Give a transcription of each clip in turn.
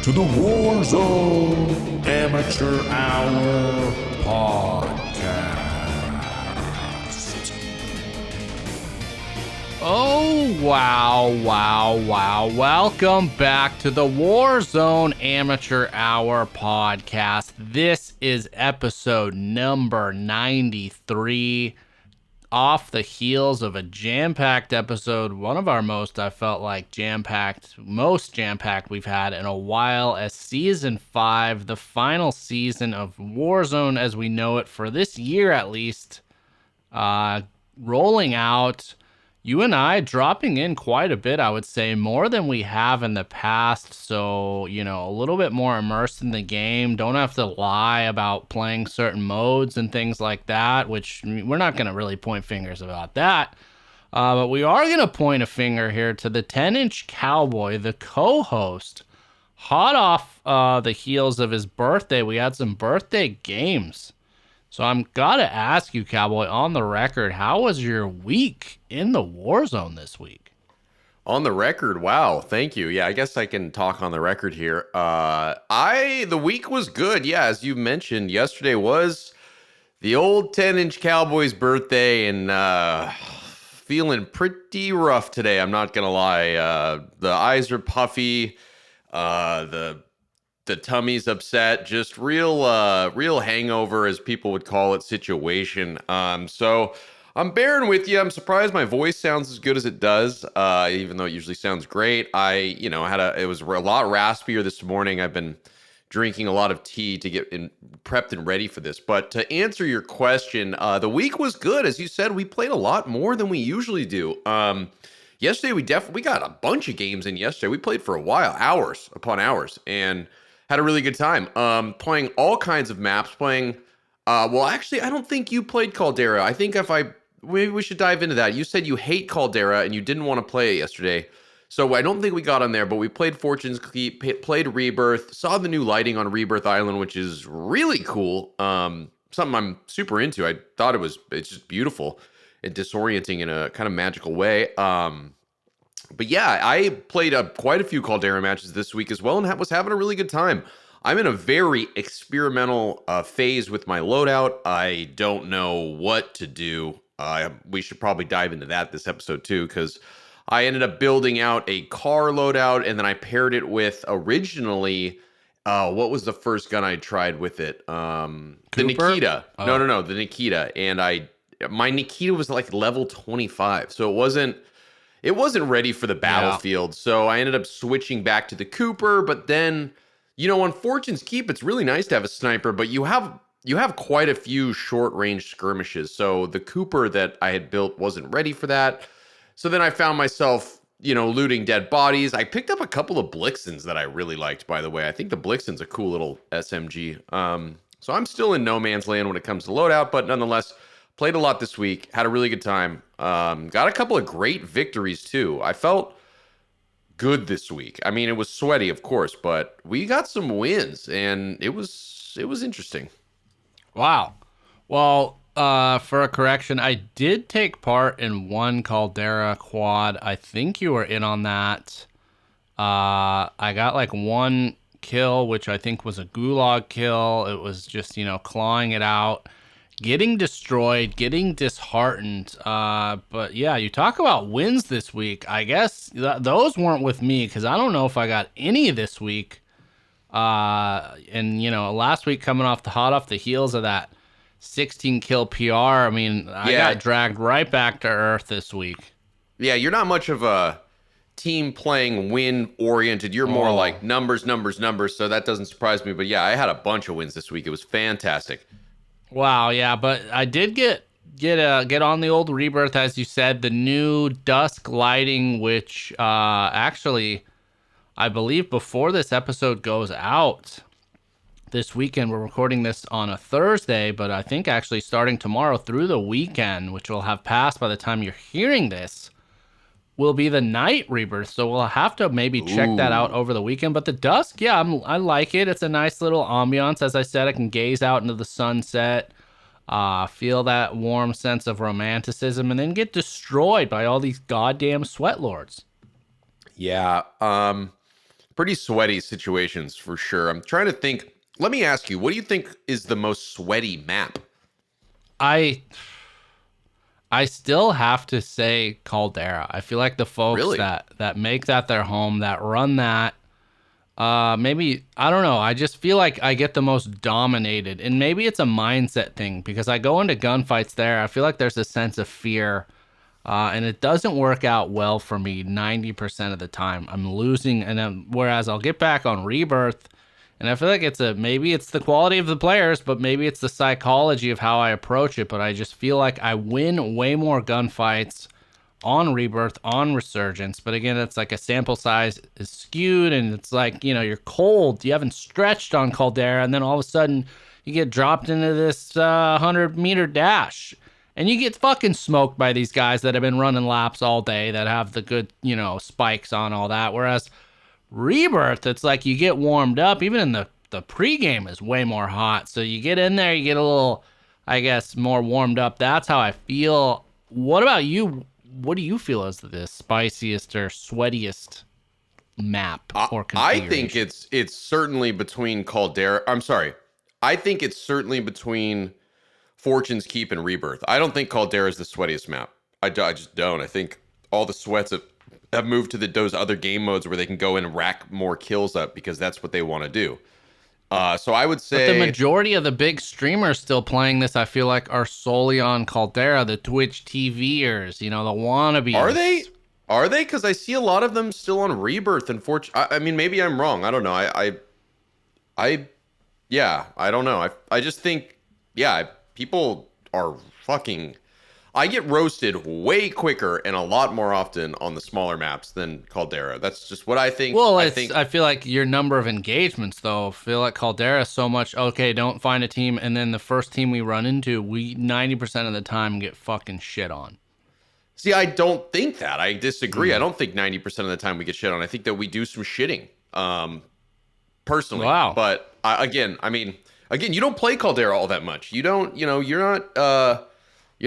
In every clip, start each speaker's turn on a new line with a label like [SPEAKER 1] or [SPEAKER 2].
[SPEAKER 1] to the Warzone Amateur Hour podcast.
[SPEAKER 2] Oh, wow. Welcome back to the Warzone Amateur Hour podcast. This is episode number 93. Off the heels of a jam-packed episode, one of our most, I felt like, most jam-packed we've had in a while, as Season 5, the final season of Warzone as we know it for this year at least, rolling out. You and I dropping in quite a bit, I would say, more than we have in the past. So, a little bit more immersed in the game. Don't have to lie about playing certain modes and things like that, which we're not going to really point fingers about that. But we are going to point a finger here to the TenInchCowboy, the co-host. Hot off the heels of his birthday, we had some birthday games. So I'm gotta ask you, Cowboy, on the record, how was your week in the Warzone this week?
[SPEAKER 3] On the record, wow, thank you. Yeah, I guess I can talk on the record here. The week was good. Yeah, as you mentioned, yesterday was the old 10-inch Cowboy's birthday, and feeling pretty rough today. I'm not gonna lie. The eyes are puffy. The tummy's upset, just real hangover, as people would call it, situation. So I'm bearing with you. I'm surprised my voice sounds as good as it does, even though it usually sounds great. It was a lot raspier this morning. I've been drinking a lot of tea to get prepped and ready for this. But to answer your question, the week was good. As you said, we played a lot more than we usually do. Yesterday, we got a bunch of games in yesterday. We played for a while, hours upon hours, and had a really good time. Playing all kinds of maps. Actually, I don't think you played Caldera. I think maybe we should dive into that. You said you hate Caldera and you didn't want to play it yesterday. So I don't think we got on there, but we played Fortune's Keep, played Rebirth, saw the new lighting on Rebirth Island, which is really cool. Something I'm super into. I thought it's just beautiful and disorienting in a kind of magical way. But yeah, I played quite a few Caldera matches this week as well and was having a really good time. I'm in a very experimental phase with my loadout. I don't know what to do. We should probably dive into that this episode too, because I ended up building out a car loadout, and then I paired it with originally, what was the first gun I tried with it? The Nikita. Oh. No, the Nikita. And my Nikita was like level 25, so it wasn't ready for the battlefield. Yeah. So I ended up switching back to the Cooper, but then, on Fortune's Keep, it's really nice to have a sniper, but you have quite a few short-range skirmishes. So the Cooper that I had built wasn't ready for that. So then I found myself, looting dead bodies. I picked up a couple of Blixens that I really liked, by the way. I think the Blixen's a cool little SMG. So I'm still in no man's land when it comes to loadout, but nonetheless, played a lot this week, had a really good time. Got a couple of great victories too. I felt good this week. I mean, it was sweaty, of course, but we got some wins, and it was interesting.
[SPEAKER 2] Wow. Well, for a correction, I did take part in one Caldera quad. I think you were in on that. I got like one kill, which I think was a gulag kill. It was just, clawing it out. Getting destroyed, getting disheartened. But yeah, you talk about wins this week. I guess those weren't with me, because I don't know if I got any this week. And last week coming off the heels of that 16 kill PR. I mean, I got dragged right back to earth this week.
[SPEAKER 3] Yeah, you're not much of a team playing win oriented. You're more like numbers. So that doesn't surprise me. But yeah, I had a bunch of wins this week. It was fantastic.
[SPEAKER 2] Wow, yeah, but I did get on the old Rebirth, as you said, the new dusk lighting, which actually, I believe before this episode goes out this weekend, we're recording this on a Thursday, but I think actually starting tomorrow through the weekend, which will have passed by the time you're hearing this, will be the night Rebirth. So we'll have to maybe check that out over the weekend. But the dusk, yeah, I like it. It's a nice little ambiance. As I said, I can gaze out into the sunset, feel that warm sense of romanticism, and then get destroyed by all these goddamn sweat lords.
[SPEAKER 3] Yeah. pretty sweaty situations for sure. I'm trying to think. Let me ask you, what do you think is the most sweaty map?
[SPEAKER 2] I still have to say Caldera. I feel like the folks
[SPEAKER 3] Really?
[SPEAKER 2] that make that their home, that run that, maybe I don't know. I just feel like I get the most dominated, and maybe it's a mindset thing because I go into gunfights there. I feel like there's a sense of fear, and it doesn't work out well for me 90% of the time. I'm losing, and whereas I'll get back on Rebirth. And I feel like maybe it's the quality of the players, but maybe it's the psychology of how I approach it. But I just feel like I win way more gunfights on Rebirth, on Resurgence. But again, it's like a sample size is skewed, and it's like, you're cold. You haven't stretched on Caldera, and then all of a sudden you get dropped into this 100-meter dash. And you get fucking smoked by these guys that have been running laps all day that have the good, spikes on all that. Whereas Rebirth, it's like you get warmed up. Even in the pregame is way more hot. So you get in there, you get a little, I guess, more warmed up. That's how I feel. What about you? What do you feel is the spiciest or sweatiest map or configuration?
[SPEAKER 3] I think it's certainly between Caldera. I'm sorry. I think it's certainly between Fortune's Keep and Rebirth. I don't think Caldera is the sweatiest map. I just don't. I think all the sweats have moved to those other game modes where they can go in and rack more kills up because that's what they want to do. So I would say...
[SPEAKER 2] But the majority of the big streamers still playing this, I feel like, are solely on Caldera, the Twitch TVers, the wannabes.
[SPEAKER 3] Are they? Are they? Because I see a lot of them still on Rebirth and Fortune. I mean, maybe I'm wrong. I don't know. Yeah, I don't know. I just think, people are fucking... I get roasted way quicker and a lot more often on the smaller maps than Caldera. That's just what I think.
[SPEAKER 2] Well, I feel like your number of engagements, though, feel like Caldera is so much, okay, don't find a team, and then the first team we run into, we 90% of the time get fucking shit on.
[SPEAKER 3] See, I don't think that. I disagree. I don't think 90% of the time we get shit on. I think that we do some shitting, personally.
[SPEAKER 2] Wow.
[SPEAKER 3] But again, you don't play Caldera all that much. You don't, you're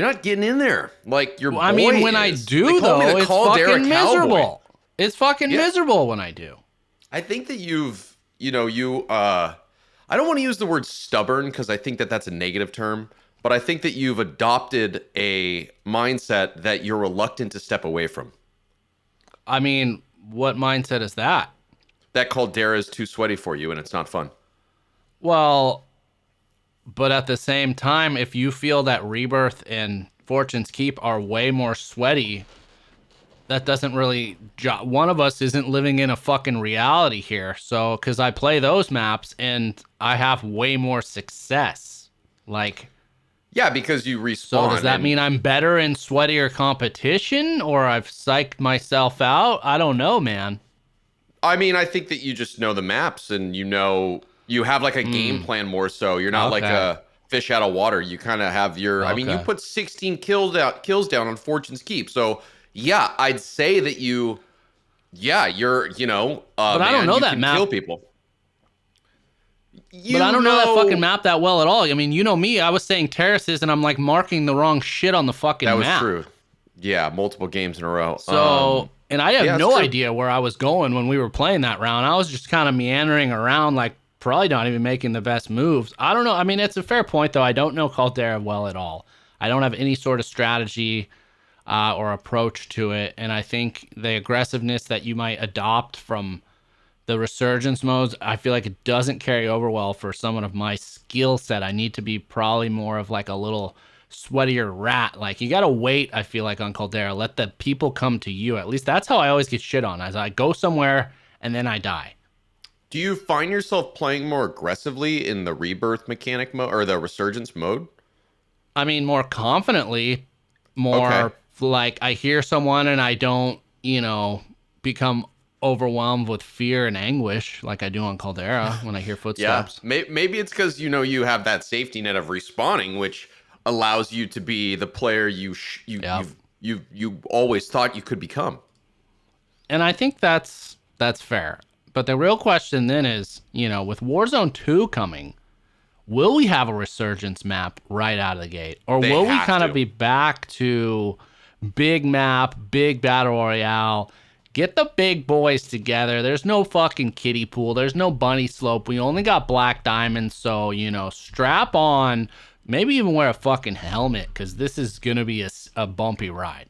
[SPEAKER 3] not getting in there like your boy
[SPEAKER 2] when I do, though, it's fucking miserable. It's fucking miserable when I do.
[SPEAKER 3] I think that I don't want to use the word stubborn because I think that that's a negative term, but I think that you've adopted a mindset that you're reluctant to step away from.
[SPEAKER 2] I mean, what mindset is that?
[SPEAKER 3] That Caldera is too sweaty for you and it's not fun.
[SPEAKER 2] Well... But at the same time, if you feel that Rebirth and Fortune's Keep are way more sweaty, that doesn't really... One of us isn't living in a fucking reality here. So, because I play those maps and I have way more success.
[SPEAKER 3] Yeah, because you respawn.
[SPEAKER 2] So does that mean I'm better in sweatier competition? Or I've psyched myself out? I don't know, man.
[SPEAKER 3] I mean, I think that you just know the maps and you have like a game plan more so. You're not like a fish out of water. You kind of have your... I mean, you put 16 kills down on Fortune's Keep. So, yeah, I'd say that you're, but
[SPEAKER 2] I don't know that map.
[SPEAKER 3] Kill people.
[SPEAKER 2] But I don't know that fucking map that well at all. I mean, you know me. I was saying terraces, and I'm like marking the wrong shit on the fucking map.
[SPEAKER 3] That was true. Yeah, multiple games in a row.
[SPEAKER 2] So... And I have no idea where I was going when we were playing that round. I was just kind of meandering around, like probably not even making the best moves. I don't know. I mean, it's a fair point, though. I don't know Caldera well at all. I don't have any sort of strategy or approach to it. And I think the aggressiveness that you might adopt from the resurgence modes, I feel like it doesn't carry over well for someone of my skill set. I need to be probably more of like a little sweatier rat. Like, you gotta wait, I feel like, on Caldera. Let the people come to you. At least that's how I always get shit on, as I go somewhere and then I die.
[SPEAKER 3] Do you find yourself playing more aggressively in the Rebirth mechanic mode or the Resurgence mode?
[SPEAKER 2] I mean, more confidently, more like I hear someone and I don't, become overwhelmed with fear and anguish like I do on Caldera when I hear footsteps.
[SPEAKER 3] Yeah, maybe it's because, you have that safety net of respawning, which allows you to be the player you always thought you could become.
[SPEAKER 2] And I think that's fair. But the real question then is, with Warzone 2 coming, will we have a Resurgence map right out of the gate? Or will we kind of be back to big map, big battle royale, Get the big boys together. There's no fucking kiddie pool. There's no bunny slope. We only got black diamonds. So, strap on. Maybe even wear a fucking helmet because this is going to be a bumpy ride.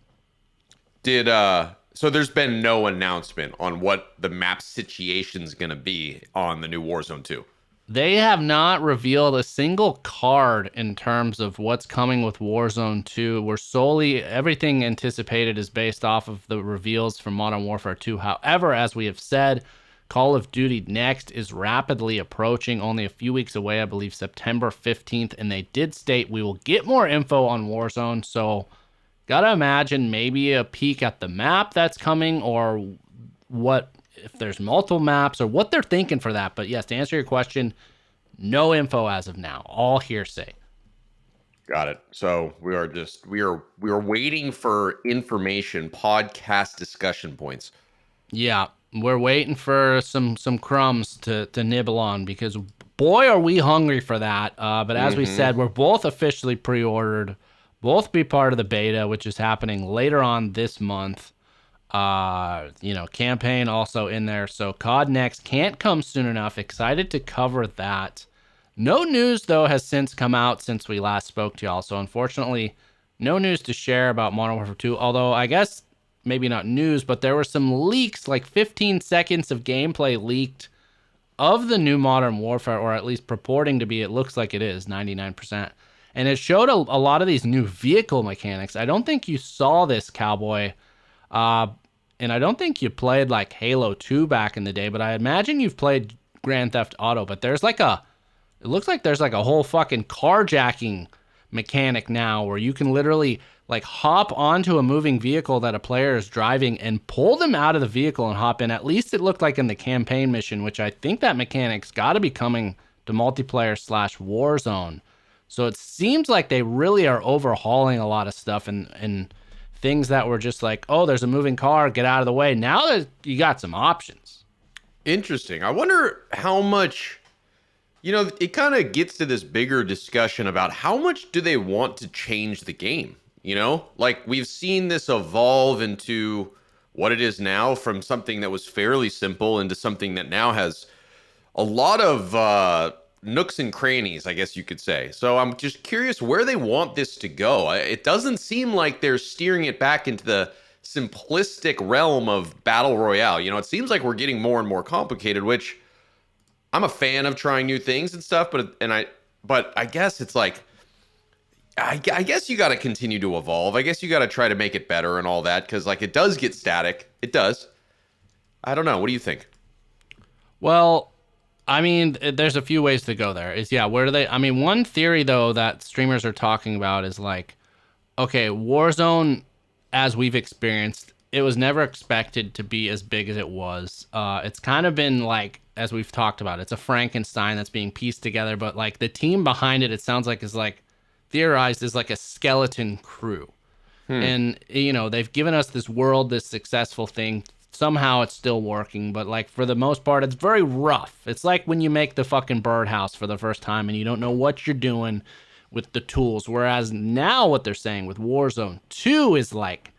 [SPEAKER 3] So there's been no announcement on what the map situation's going to be on the new Warzone 2.
[SPEAKER 2] They have not revealed a single card in terms of what's coming with Warzone 2. Everything anticipated is based off of the reveals from Modern Warfare 2. However, as we have said, Call of Duty Next is rapidly approaching, only a few weeks away, I believe September 15th, and they did state we will get more info on Warzone, so gotta imagine maybe a peek at the map that's coming, or what if there's multiple maps, or what they're thinking for that. But yes, to answer your question, no info as of now, all hearsay.
[SPEAKER 3] Got it. So we are waiting for information, podcast discussion points.
[SPEAKER 2] Yeah, we're waiting for some crumbs to nibble on, because boy are we hungry for that. But as we said, we're both officially pre-ordered, both be part of the beta, which is happening later on this month. Campaign also in there. So COD Next can't come soon enough. Excited to cover that. No news, though, has since come out since we last spoke to y'all. So unfortunately, no news to share about Modern Warfare 2. Although I guess maybe not news, but there were some leaks, like 15 seconds of gameplay leaked of the new Modern Warfare, or at least purporting to be. It looks like it is 99%. And it showed a lot of these new vehicle mechanics. I don't think you saw this, Cowboy. And I don't think you played like Halo 2 back in the day, but I imagine you've played Grand Theft Auto. But it looks like there's like a whole fucking carjacking mechanic now where you can literally like hop onto a moving vehicle that a player is driving and pull them out of the vehicle and hop in. At least it looked like in the campaign mission, which I think that mechanic's got to be coming to multiplayer / Warzone. So it seems like they really are overhauling a lot of stuff and things that were just like, oh, there's a moving car, get out of the way. Now you got some options.
[SPEAKER 3] Interesting. I wonder how much, it kind of gets to this bigger discussion about how much do they want to change the game? Like we've seen this evolve into what it is now, from something that was fairly simple into something that now has a lot of nooks and crannies, I guess you could say. So I'm just curious where they want this to go. It doesn't seem like they're steering it back into the simplistic realm of battle royale. It seems like we're getting more and more complicated, which I'm a fan of trying new things and stuff, but I guess it's like, I guess you got to continue to evolve. I guess you got to try to make it better and all that, because like it does get static. It does. I don't know. What do you think?
[SPEAKER 2] Well, I mean, there's a few ways to go there. Where do they... I mean, one theory, though, that streamers are talking about is like, okay, Warzone, as we've experienced, it was never expected to be as big as it was. It's kind of been like, as we've talked about, it's a Frankenstein that's being pieced together, but like the team behind it sounds like is like theorized as like a skeleton crew. And, they've given us this world, this successful thing. Somehow it's still working, but like for the most part, it's very rough. It's like when you make the fucking birdhouse for the first time and you don't know what you're doing with the tools. Whereas now what they're saying with Warzone 2 is like,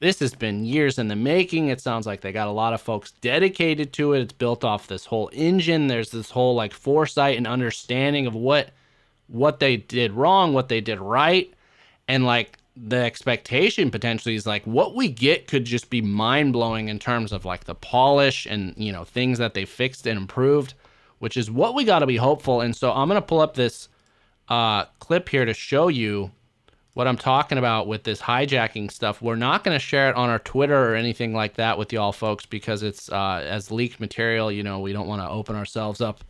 [SPEAKER 2] this has been years in the making. It sounds like they got a lot of folks dedicated to it. It's built off this whole engine. There's this whole like foresight and understanding of what they did wrong, what they did right. And like, the expectation potentially is like what we get could just be mind-blowing in terms of like the polish and things that they fixed and improved, which is what we got to be hopeful. And so I'm going to pull up this clip here to show you what I'm talking about with this hijacking stuff. We're not going to share it on our Twitter or anything like that with y'all folks because it's as leaked material. We don't want to open ourselves up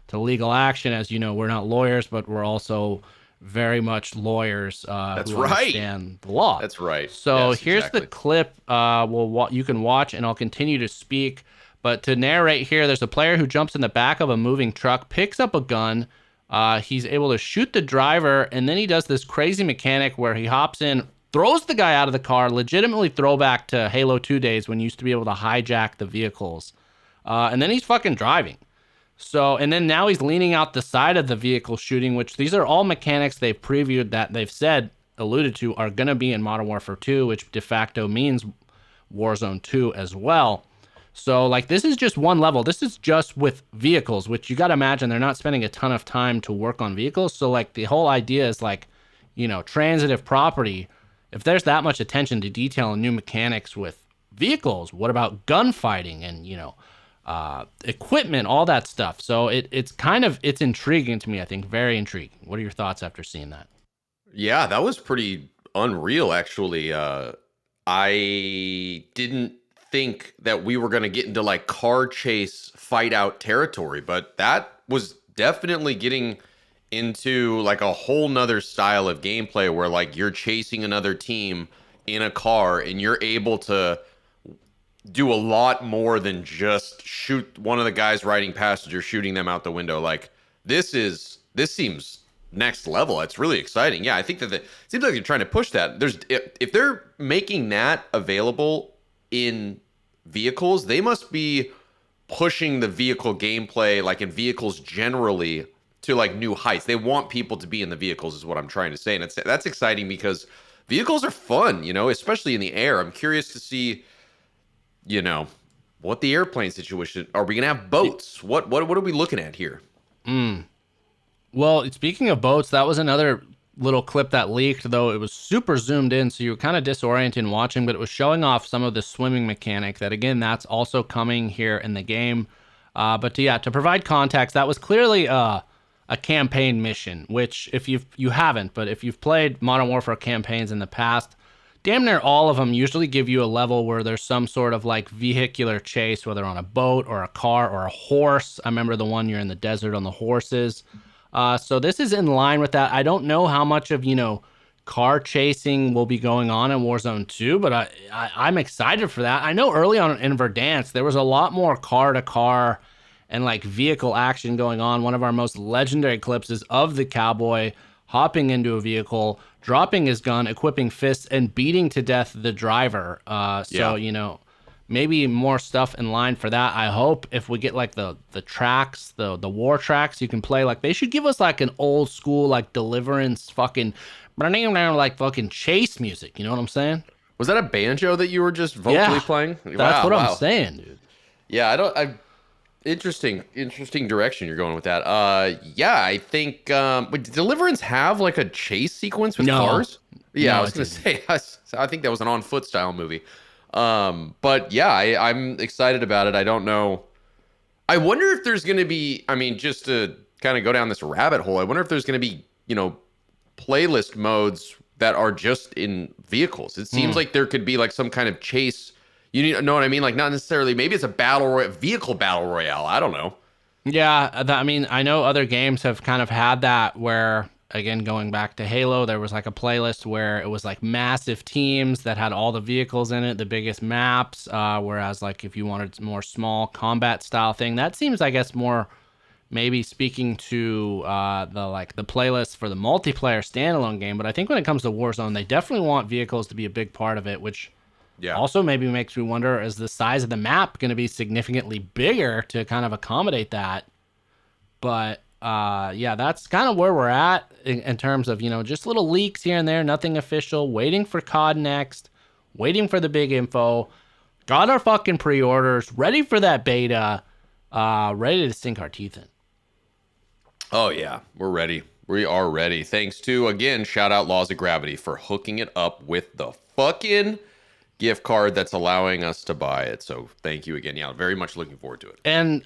[SPEAKER 2] to legal action. As we're not lawyers, but we're also very much lawyers
[SPEAKER 3] That's
[SPEAKER 2] who
[SPEAKER 3] right.
[SPEAKER 2] understand the law.
[SPEAKER 3] That's right.
[SPEAKER 2] So
[SPEAKER 3] Yes,
[SPEAKER 2] here's
[SPEAKER 3] exactly.
[SPEAKER 2] the clip you can watch, and I'll continue to speak. But to narrate here, there's a player who jumps in the back of a moving truck, picks up a gun. He's able to shoot the driver, and then he does this crazy mechanic where he hops in, throws the guy out of the car, legitimately throwback to Halo 2 days when you used to be able to hijack the vehicles. And then he's fucking driving. So, and then now he's leaning out the side of the vehicle shooting, which these are all mechanics they've previewed that they've alluded to are going to be in Modern Warfare 2, which de facto means Warzone 2 as well. So like this is just one level. This is just with vehicles, which you got to imagine they're not spending a ton of time to work on vehicles. So like the whole idea is like, transitive property. If there's that much attention to detail and new mechanics with vehicles, what about gunfighting and equipment, all that stuff? So it's intriguing to me. I think very intriguing. What are your thoughts after seeing that?
[SPEAKER 3] Yeah, that was pretty unreal, actually. I didn't think that we were going to get into like car chase fight out territory, but that was definitely getting into like a whole nother style of gameplay where like you're chasing another team in a car and you're able to do a lot more than just shoot one of the guys riding passenger, shooting them out the window. Like this seems next level. It's really exciting. Yeah, I think that it seems like they're trying to push that. If they're making that available in vehicles, they must be pushing the vehicle gameplay, like in vehicles generally, to like new heights. They want people to be in the vehicles, is what I'm trying to say, and that's exciting because vehicles are fun, especially in the air. I'm curious to see, what the airplane situation. Are we gonna have boats? What are we looking at here?
[SPEAKER 2] Well, speaking of boats, that was another little clip that leaked, though it was super zoomed in, so you were kind of disoriented in watching, but it was showing off some of the swimming mechanic that, again, that's also coming here in the game. But to provide context, that was clearly a campaign mission, which if you haven't, but if you've played Modern Warfare campaigns in the past, damn near all of them usually give you a level where there's some sort of like vehicular chase, whether on a boat or a car or a horse. I remember the one you're in the desert on the horses. So this is in line with that. I don't know how much of, car chasing will be going on in Warzone 2, but I'm excited for that. I know early on in Verdansk, there was a lot more car-to-car and like vehicle action going on. One of our most legendary clips is of the cowboy hopping into a vehicle, dropping his gun, equipping fists, and beating to death the driver. Maybe more stuff in line for that. I hope if we get like the tracks, the war tracks you can play, like they should give us like an old school like Deliverance fucking like fucking chase music. You know what I'm saying?
[SPEAKER 3] Was that a banjo that you were just vocally playing?
[SPEAKER 2] That's what I'm saying, dude.
[SPEAKER 3] Yeah, interesting direction you're going with that. I think did Deliverance have like a chase sequence with cars? Yeah, I was gonna say I think that was an on foot style movie. But yeah, I'm excited about it. I don't know. I wonder if there's going to be, just to kind of go down this rabbit hole, I wonder if there's going to be, playlist modes that are just in vehicles. It seems like there could be like some kind of chase. You know what I mean? Like not necessarily, maybe it's a vehicle battle royale. I don't know.
[SPEAKER 2] Yeah. I know other games have kind of had that where, again, going back to Halo, there was like a playlist where it was like massive teams that had all the vehicles in it, the biggest maps. Whereas like if you wanted more small combat style thing, that seems, I guess, more maybe speaking to the playlist for the multiplayer standalone game. But I think when it comes to Warzone, they definitely want vehicles to be a big part of it, which also maybe makes me wonder, is the size of the map going to be significantly bigger to kind of accommodate that? But that's kind of where we're at in terms of, just little leaks here and there, nothing official, waiting for COD Next, waiting for the big info, got our fucking pre-orders, ready for that beta, ready to sink our teeth in.
[SPEAKER 3] Oh yeah, we're ready. We are ready. Thanks to, again, shout out Laws of Gravity for hooking it up with the fucking gift card that's allowing us to buy it. So thank you again. Yeah, very much looking forward to it.
[SPEAKER 2] And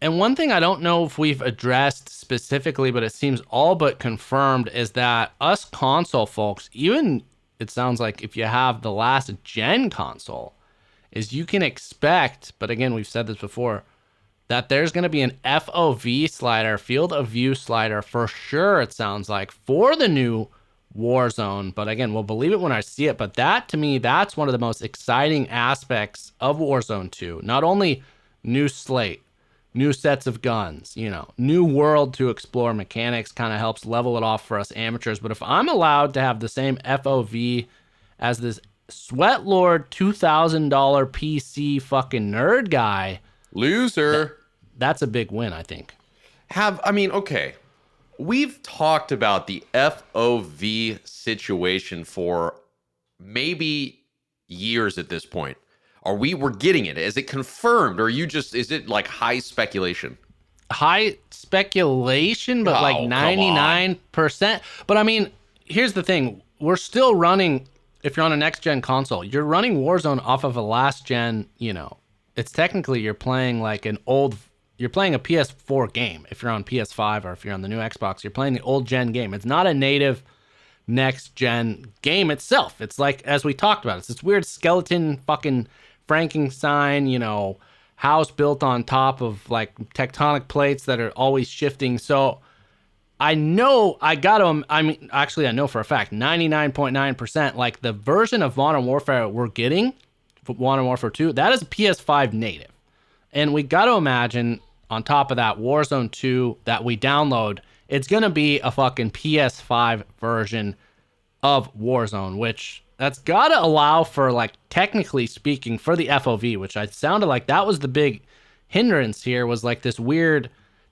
[SPEAKER 2] one thing I don't know if we've addressed specifically, but it seems all but confirmed, is that us console folks, even it sounds like if you have the last gen console, is you can expect, but again, we've said this before, that there's going to be an FOV slider, field of view slider for sure, it sounds like, for the new Warzone. But again, we'll believe it when I see it. But that, to me, that's one of the most exciting aspects of Warzone 2. Not only new slate, new sets of guns, new world to explore, mechanics kind of helps level it off for us amateurs. But if I'm allowed to have the same FOV as this Sweatlord $2,000 PC fucking nerd guy,
[SPEAKER 3] loser,
[SPEAKER 2] that's a big win, I think.
[SPEAKER 3] Okay. We've talked about the FOV situation for maybe years at this point. We're getting it? Is it confirmed, or is it like high speculation?
[SPEAKER 2] High speculation, but like
[SPEAKER 3] Oh, come on.
[SPEAKER 2] 99%. But I mean, here's the thing. We're still running, if you're on a next gen console, you're running Warzone off of a last gen, it's technically you're playing you're playing a PS4 game. If you're on PS5 or if you're on the new Xbox, you're playing the old gen game. It's not a native next gen game itself. It's like, as we talked about, it's this weird skeleton fucking Frankenstein, house built on top of like tectonic plates that are always shifting. So I know I know for a fact 99.9% like the version of Modern Warfare we're getting for Modern Warfare 2, that is a PS5 native. And we got to imagine on top of that Warzone 2 that we download, it's going to be a fucking PS5 version of Warzone, which that's got to allow for, like, technically speaking, for the FOV, which I sounded like that was the big hindrance here, was like this weird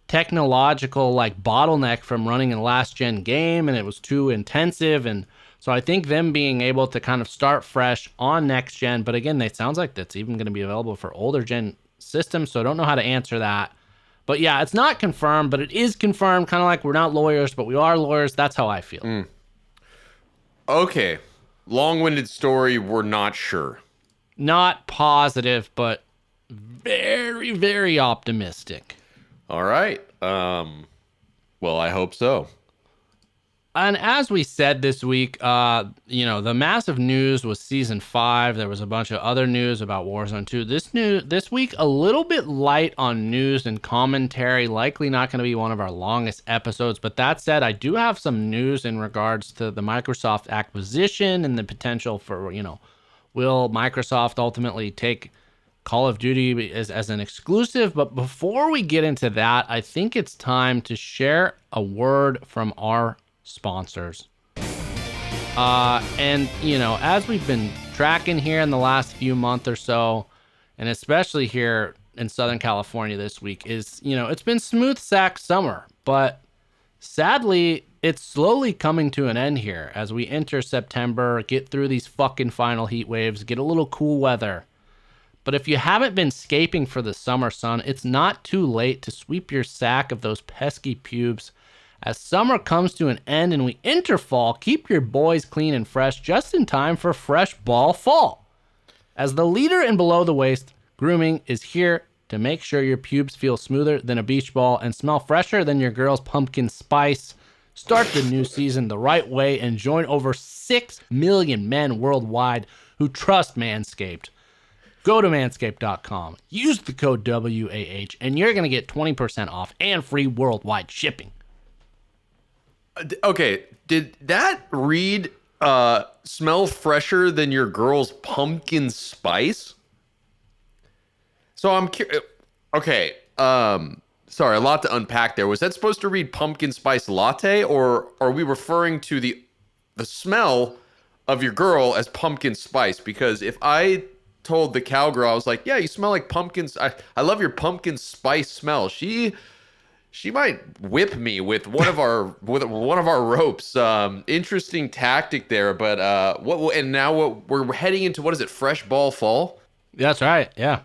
[SPEAKER 2] technological like bottleneck from running a last gen game, and it was too intensive. And so I think them being able to kind of start fresh on next gen, but again, it sounds like that's even going to be available for older gen systems, so I don't know how to answer that. But yeah, it's not confirmed, but it is confirmed, kind of like we're not lawyers, but we are lawyers. That's how I feel.
[SPEAKER 3] Okay. Long-winded story, we're not sure.
[SPEAKER 2] Not positive, but very, very optimistic.
[SPEAKER 3] All right. Well, I hope so.
[SPEAKER 2] And as we said this week, the massive news was Season 5. There was a bunch of other news about Warzone 2. This week, a little bit light on news and commentary. Likely not going to be one of our longest episodes. But that said, I do have some news in regards to the Microsoft acquisition and the potential for, will Microsoft ultimately take Call of Duty as an exclusive. But before we get into that, I think it's time to share a word from our sponsors. And as we've been tracking here in the last few months or so, and especially here in Southern California this week, is it's been smooth sack summer, but sadly it's slowly coming to an end here as we enter September, get through these fucking final heat waves, get a little cool weather. But if you haven't been scaping for the summer sun, it's not too late to sweep your sack of those pesky pubes. As summer comes to an end and we enter fall, keep your boys clean and fresh just in time for Fresh Ball Fall. As the leader in below the waist, grooming is here to make sure your pubes feel smoother than a beach ball and smell fresher than your girl's pumpkin spice. Start the new season the right way and join over 6 million men worldwide who trust Manscaped. Go to manscaped.com, use the code WAH, and you're going to get 20% off and free worldwide shipping.
[SPEAKER 3] Okay, did that read smell fresher than your girl's pumpkin spice? So I'm curious. Okay, sorry, a lot to unpack there. Was that supposed to read pumpkin spice latte, or are we referring to the smell of your girl as pumpkin spice? Because if I told the cowgirl, I was like, yeah, you smell like pumpkins. I love your pumpkin spice smell. She might whip me with one of our ropes. Interesting tactic there, but what we're heading into, what is it? Fresh Ball Fall?
[SPEAKER 2] That's right. Yeah.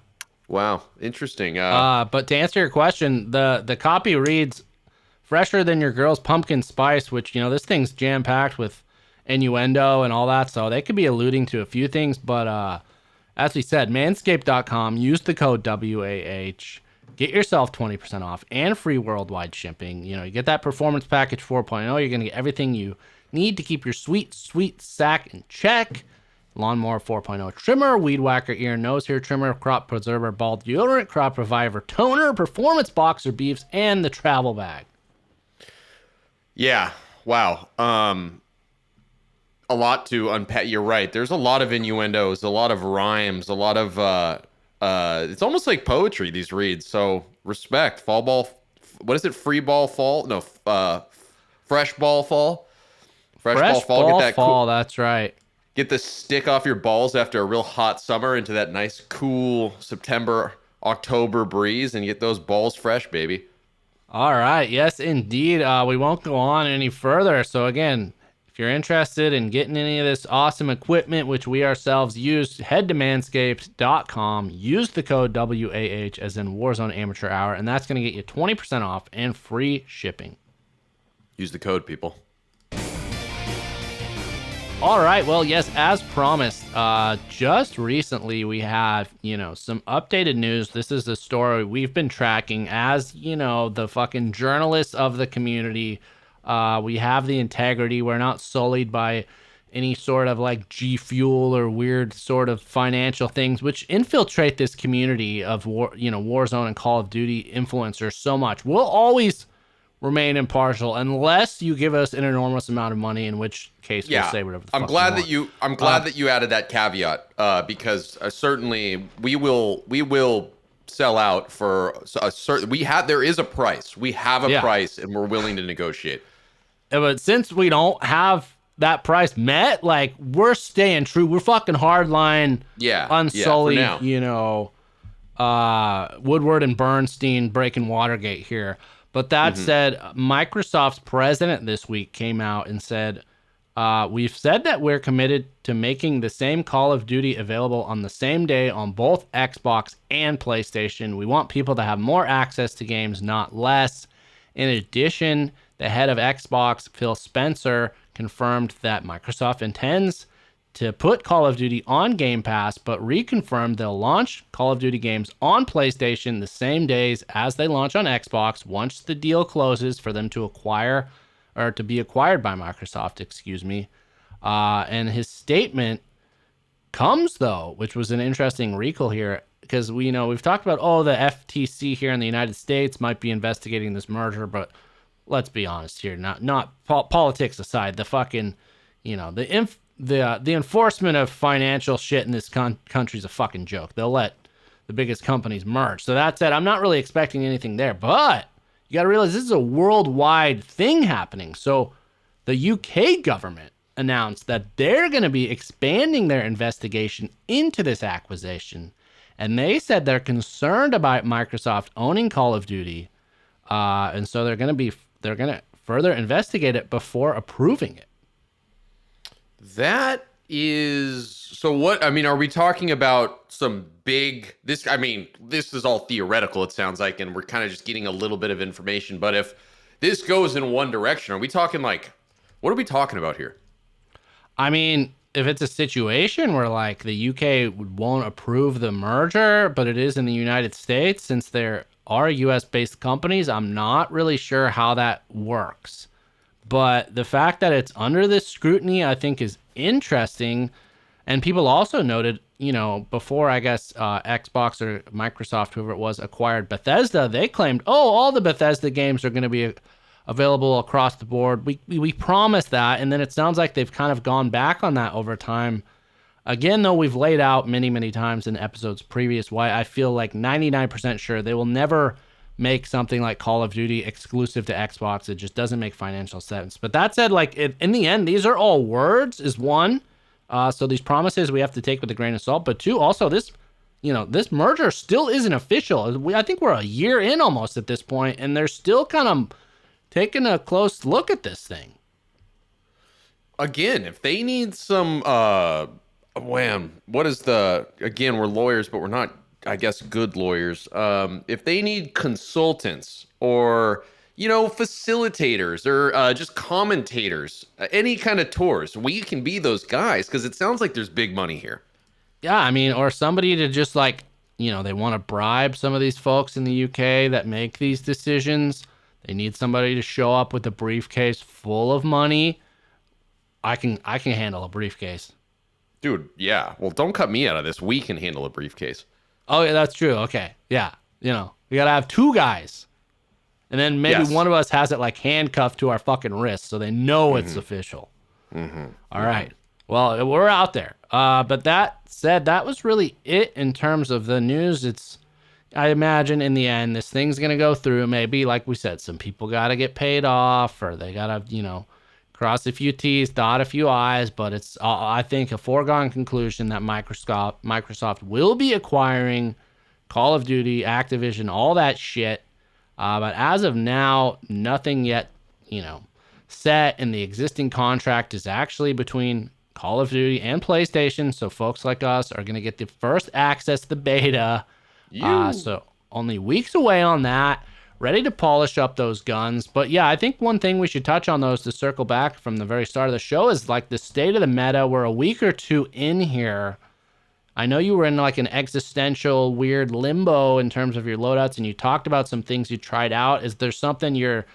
[SPEAKER 3] Wow, interesting.
[SPEAKER 2] But to answer your question, the copy reads fresher than your girl's pumpkin spice, which this thing's jam packed with innuendo and all that, so they could be alluding to a few things. But as we said, manscaped.com. Use the code WAH. Get yourself 20% off and free worldwide shipping. You get that Performance Package 4.0. You're going to get everything you need to keep your sweet, sweet sack in check. Lawnmower 4.0 trimmer, Weed Whacker ear and nose hair trimmer, Crop Preserver ball deodorant, Crop Reviver toner, Performance Boxer Beefs, and the travel bag.
[SPEAKER 3] Yeah. Wow. A lot to unpack. You're right. There's a lot of innuendos, a lot of rhymes, a lot of it's almost like poetry, these reads. So respect. Fall ball. What is it? Free ball fall? No. Fresh ball fall. Fresh ball fall. Get that
[SPEAKER 2] fall. That's right.
[SPEAKER 3] Get the stick off your balls after a real hot summer into that nice, cool September, October breeze, and get those balls fresh, baby.
[SPEAKER 2] All right. Yes, indeed. We won't go on any further. So again, if If you're interested in getting any of this awesome equipment, which we ourselves use, head to manscaped.com. Use the code WAH as in Warzone Amateur Hour, and that's going to get you 20% off and free shipping.
[SPEAKER 3] Use the code, people.
[SPEAKER 2] All right. Well, yes, as promised, just recently we have, some updated news. This is a story we've been tracking as, the fucking journalists of the community. We have the integrity. We're not sullied by any sort of like G Fuel or weird sort of financial things, which infiltrate this community of Warzone and Call of Duty influencers so much. We'll always remain impartial unless you give us an enormous amount of money, in which case we'll say whatever the fuck
[SPEAKER 3] I'm glad
[SPEAKER 2] we
[SPEAKER 3] that
[SPEAKER 2] want.
[SPEAKER 3] I'm glad that you added that caveat because certainly we will sell out for a certain. There is a price. We have a price, and we're willing to negotiate.
[SPEAKER 2] But since we don't have that price met, like, we're staying true. We're fucking hardline, unsullied, Woodward and Bernstein breaking Watergate here. But that said, Microsoft's president this week came out and said, we've said that we're committed to making the same Call of Duty available on the same day on both Xbox and PlayStation. We want people to have more access to games, not less. In addition, the head of Xbox, Phil Spencer, confirmed that Microsoft intends to put Call of Duty on Game Pass, but reconfirmed they'll launch Call of Duty games on PlayStation the same days as they launch on Xbox once the deal closes for them to acquire, or to be acquired by Microsoft, and his statement comes, though, which was an interesting wrinkle here, because we've talked about, the FTC here in the United States might be investigating this merger, but let's be honest here, not politics aside, the fucking, the enforcement of financial shit in this country is a fucking joke. They'll let the biggest companies merge. So that said, I'm not really expecting anything there, but you got to realize this is a worldwide thing happening. So the UK government announced that they're going to be expanding their investigation into this acquisition. And they said they're concerned about Microsoft owning Call of Duty. And so they're going to further investigate it before approving it.
[SPEAKER 3] That is so. What I mean, are we talking about some big? This is all theoretical. It sounds like, and we're kind of just getting a little bit of information. But if this goes in one direction, are we talking like, what are we talking about here?
[SPEAKER 2] I mean, if it's a situation where like the UK won't approve the merger, but it is in the United States, since there are US-based companies, I'm not really sure how that works. But the fact that it's under this scrutiny, I think, is interesting. And people also noted, before, I guess, Xbox or Microsoft, whoever it was, acquired Bethesda, they claimed, all the Bethesda games are going to be available across the board. We promised that. And then it sounds like they've kind of gone back on that over time. Again, though, we've laid out many, many times in episodes previous why I feel like 99% sure they will never make something like Call of Duty exclusive to Xbox. It just doesn't make financial sense. But that said, like, in the end, these are all words, is one. So these promises we have to take with a grain of salt. But two, also this merger still isn't official. I think we're a year in almost at this point, and they're still kind of taking a close look at this thing.
[SPEAKER 3] Again, if they need some, we're lawyers, but we're not, I guess, good lawyers. If they need consultants or, facilitators or just commentators, any kind of tours, we can be those guys, because it sounds like there's big money here.
[SPEAKER 2] Yeah, I mean, or somebody to just like, they want to bribe some of these folks in the UK that make these decisions. They need somebody to show up with a briefcase full of money. I can handle a briefcase.
[SPEAKER 3] Dude, yeah. Well, don't cut me out of this. We can handle a briefcase.
[SPEAKER 2] Oh, yeah, that's true. Okay. Yeah. We got to have two guys. And then maybe one of us has it like handcuffed to our fucking wrist so they know it's official. All right. Well, we're out there. But that said, that was really it in terms of the news. I imagine in the end, this thing's going to go through. Maybe, like we said, some people got to get paid off, or they got to, cross a few T's, dot a few I's, but it's, I think, a foregone conclusion that Microsoft will be acquiring Call of Duty, Activision, all that shit. But as of now, nothing yet, set, and the existing contract is actually between Call of Duty and PlayStation. So folks like us are going to get the first access to the beta. So only weeks away on that. Ready to polish up those guns. But yeah, I think one thing we should touch on, though, is to circle back from the very start of the show, is like the state of the meta. We're a week or two in here. I know you were in like an existential weird limbo in terms of your loadouts, and you talked about some things you tried out. Is there something you're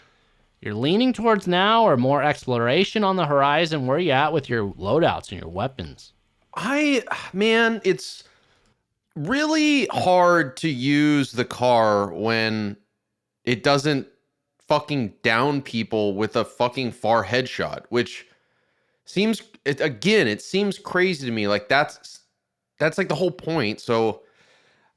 [SPEAKER 2] leaning towards now, or more exploration on the horizon? Where are you at with your loadouts and your weapons?
[SPEAKER 3] Man, it's really hard to use the car when it doesn't fucking down people with a fucking far headshot, which it seems crazy to me. Like that's like the whole point. So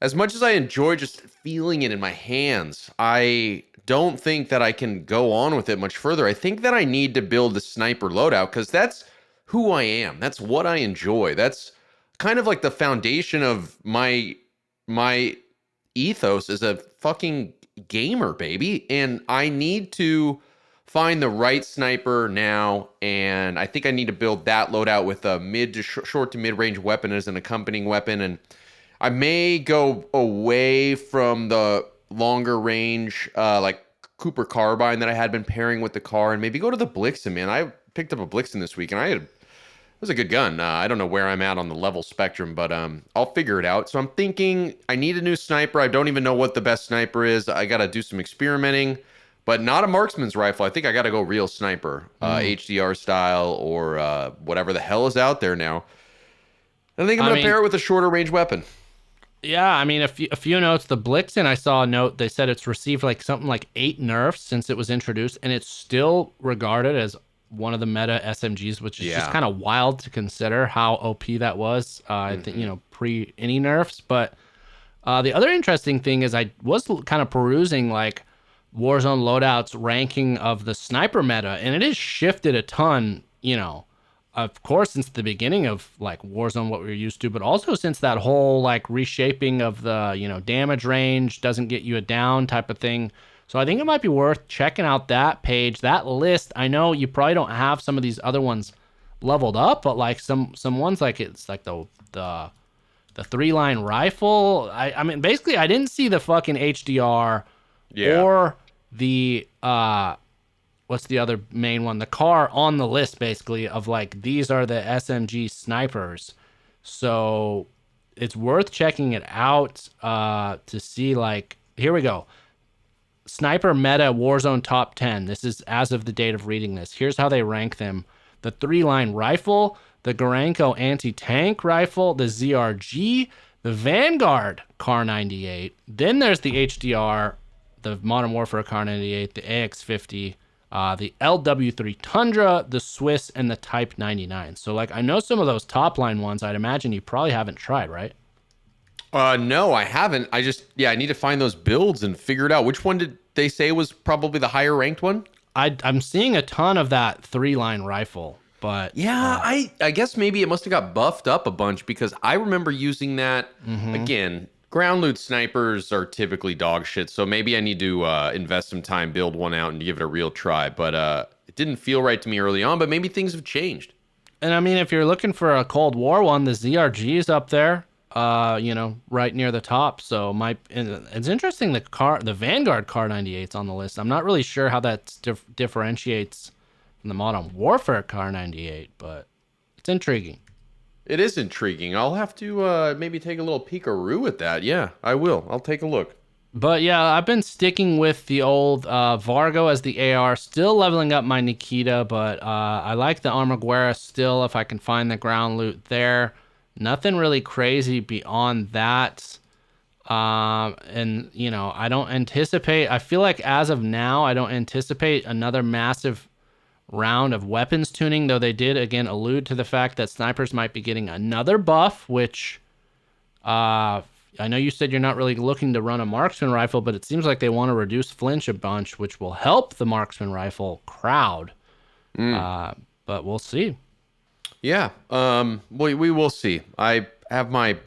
[SPEAKER 3] as much as I enjoy just feeling it in my hands, I don't think that I can go on with it much further. I think that I need to build the sniper loadout because that's who I am. That's what I enjoy. That's kind of like the foundation of my ethos as a fucking gamer, baby. And I need to find the right sniper now, and I think I need to build that loadout with a short to mid-range weapon as an accompanying weapon. And I may go away from the longer range like Cooper carbine that I had been pairing with the car, and maybe go to the Blixen. Man, I picked up a Blixen this week, and it was a good gun. I don't know where I'm at on the level spectrum, but I'll figure it out. So I'm thinking I need a new sniper. I don't even know what the best sniper is. I got to do some experimenting, but not a marksman's rifle. I think I got to go real sniper, HDR style, or whatever the hell is out there now. I think I'm going to pair it with a shorter range weapon.
[SPEAKER 2] Yeah, I mean, a few notes. The Blixen, I saw a note. They said it's received like something like 8 nerfs since it was introduced, and it's still regarded as one of the meta SMGs, which is just kind of wild to consider how OP that was. I think, pre any nerfs. But the other interesting thing is I was kind of perusing like Warzone loadouts ranking of the sniper meta, and it has shifted a ton, of course, since the beginning of like Warzone, what we were used to, but also since that whole like reshaping of the, damage range doesn't get you a down type of thing. So I think it might be worth checking out that page, that list. I know you probably don't have some of these other ones leveled up, but like some ones, like it's like the 3-line rifle. I mean, basically, I didn't see the fucking HDR or the what's the other main one? The car on the list, basically, of like these are the SMG snipers. So it's worth checking it out to see. Like, here we go. Sniper meta Warzone top 10. This is as of the date of reading this. Here's how they rank them. The 3-line rifle, the Garanko anti-tank rifle, the ZRG, the Vanguard Kar 98. Then there's the HDR, the Modern Warfare Kar 98, the AX50, the LW3 Tundra, the Swiss, and the Type 99. So like I know some of those top line ones I'd imagine you probably haven't tried, right?
[SPEAKER 3] No, I haven't. I need to find those builds and figure it out. Which one did they say was probably the higher ranked one?
[SPEAKER 2] I'm seeing a ton of that 3-line rifle, but
[SPEAKER 3] I guess maybe it must have got buffed up a bunch because I remember using that. Again, ground loot snipers are typically dog shit, so maybe I need to invest some time, build one out, and give it a real try. But it didn't feel right to me early on, but maybe things have changed.
[SPEAKER 2] And I mean, if you're looking for a Cold War one, the ZRG is up there. Right near the top. So it's interesting. The Vanguard Kar 98's on the list. I'm not really sure how that differentiates from the Modern Warfare Kar 98, but it's intriguing.
[SPEAKER 3] It is intriguing. I'll have to maybe take a little peekaroo at that. Yeah, I will. I'll take a look.
[SPEAKER 2] But yeah, I've been sticking with the old Vargo as the AR, still leveling up my Nikita, but I like the Armaguerra still if I can find the ground loot there. Nothing really crazy beyond that. I don't anticipate, I feel like as of now, I don't anticipate another massive round of weapons tuning, though they did, again, allude to the fact that snipers might be getting another buff, which I know you said you're not really looking to run a marksman rifle, but it seems like they want to reduce flinch a bunch, which will help the marksman rifle crowd. But we'll see.
[SPEAKER 3] Yeah, we will see. I have my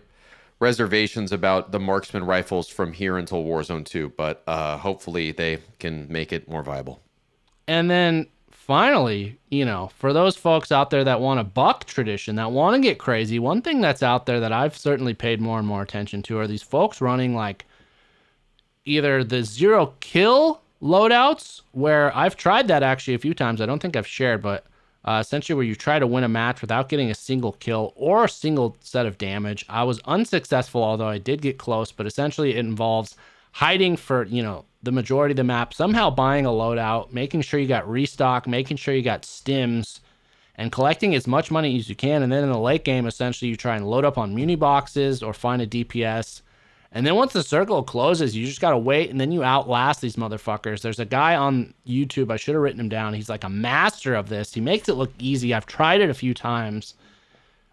[SPEAKER 3] reservations about the marksman rifles from here until Warzone 2, but hopefully they can make it more viable.
[SPEAKER 2] And then finally, for those folks out there that want to buck tradition, that want to get crazy, one thing that's out there that I've certainly paid more and more attention to are these folks running like either the 0 kill loadouts, where I've tried that actually a few times. I don't think I've shared, but essentially where you try to win a match without getting a single kill or a single set of damage. I was unsuccessful, although I did get close, but essentially it involves hiding for, the majority of the map, somehow buying a loadout, making sure you got restock, making sure you got stims, and collecting as much money as you can. And then in the late game, essentially you try and load up on muni boxes or find a DPS. And then once the circle closes, you just got to wait, and then you outlast these motherfuckers. There's a guy on YouTube, I should have written him down. He's like a master of this. He makes it look easy. I've tried it a few times.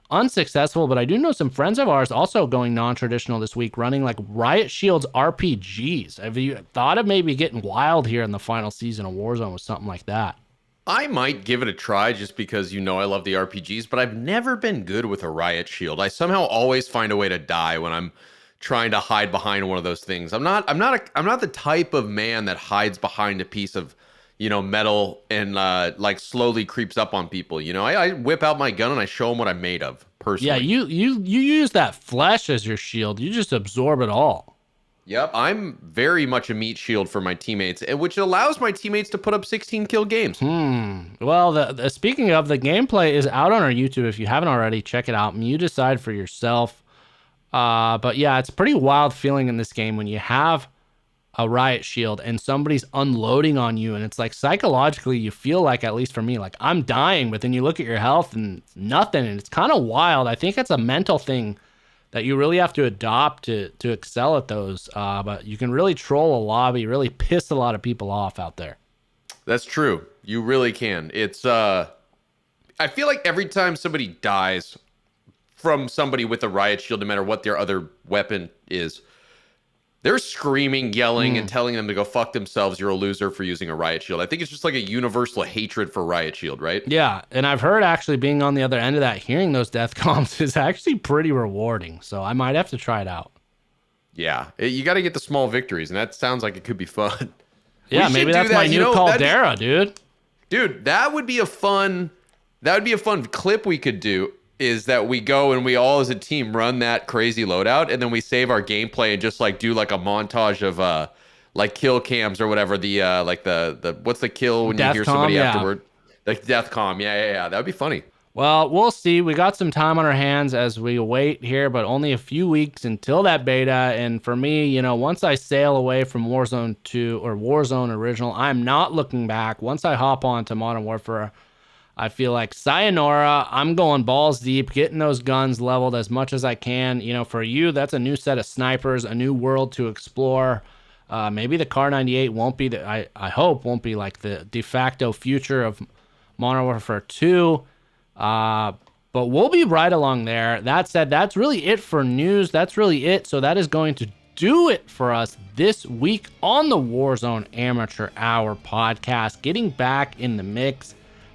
[SPEAKER 2] Unsuccessful, but I do know some friends of ours also going non-traditional this week, running like Riot Shield's RPGs. Have you thought of maybe getting wild here in the final season of Warzone with something like that?
[SPEAKER 3] I might give it a try just because I love the RPGs, but I've never been good with a Riot Shield. I somehow always find a way to die when I'm trying to hide behind one of those things. I'm not the type of man that hides behind a piece of metal and like slowly creeps up on people. I whip out my gun and I show them what I'm made of personally.
[SPEAKER 2] Yeah, you use that flesh as your shield. You just absorb it all.
[SPEAKER 3] Yep, I'm very much a meat shield for my teammates, which allows my teammates to put up 16 kill games.
[SPEAKER 2] Well, speaking of, the gameplay is out on our YouTube. If you haven't already, check it out. You decide for yourself. But yeah, it's a pretty wild feeling in this game when you have a Riot Shield and somebody's unloading on you, and it's like psychologically you feel like, at least for me, like I'm dying, but then you look at your health and it's nothing, and it's kind of wild. I think it's a mental thing that you really have to adopt to excel at those, but you can really troll a lobby, really piss a lot of people off out there.
[SPEAKER 3] That's true. You really can. It's I feel like every time somebody dies from somebody with a Riot Shield, no matter what their other weapon is, they're screaming, yelling, and telling them to go fuck themselves. You're a loser for using a Riot Shield. I think it's just like a universal hatred for Riot Shield, right?
[SPEAKER 2] Yeah, and I've heard actually being on the other end of that, hearing those death comms is actually pretty rewarding. So I might have to try it out.
[SPEAKER 3] Yeah, you got to get the small victories, and that sounds like it could be fun.
[SPEAKER 2] Yeah, maybe that's my new Caldera, dude.
[SPEAKER 3] Dude, that would be a fun clip we could do. Is that we go and we all as a team run that crazy loadout, and then we save our gameplay and just like do like a montage of like kill cams or whatever, the like the what's the kill when
[SPEAKER 2] death
[SPEAKER 3] you hear
[SPEAKER 2] com,
[SPEAKER 3] somebody
[SPEAKER 2] yeah.
[SPEAKER 3] afterward, like death com. Yeah, that would be funny.
[SPEAKER 2] Well, we'll see. We got some time on our hands as we wait here, but only a few weeks until that beta. And for me, once I sail away from Warzone 2 or Warzone Original, I'm not looking back. Once I hop on to Modern Warfare, I feel like sayonara. I'm going balls deep, getting those guns leveled as much as I can. For you, that's a new set of snipers, a new world to explore. Maybe the Kar 98 won't be I hope won't be like the de facto future of Modern Warfare 2. But we'll be right along there. That said, that's really it for news. That's really it. So that is going to do it for us this week on the Warzone Amateur Hour podcast. Getting back in the mix,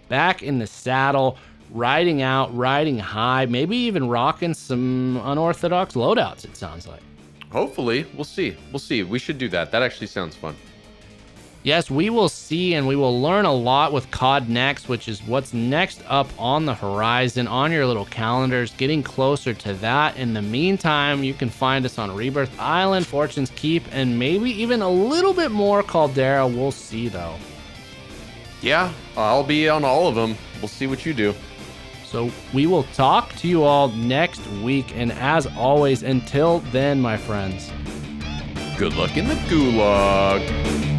[SPEAKER 2] back in the saddle, riding out, riding high, maybe even rocking some unorthodox loadouts, it sounds like.
[SPEAKER 3] Hopefully. We'll see. We should do that. That actually sounds fun.
[SPEAKER 2] Yes, we will see, and we will learn a lot with COD Next, which is what's next up on the horizon on your little calendars, getting closer to that. In the meantime, you can find us on Rebirth Island, Fortune's Keep, and maybe even a little bit more Caldera. We'll see, though.
[SPEAKER 3] Yeah, I'll be on all of them. We'll see what you do.
[SPEAKER 2] So we will talk to you all next week. And as always, until then, my friends,
[SPEAKER 3] good luck in the gulag.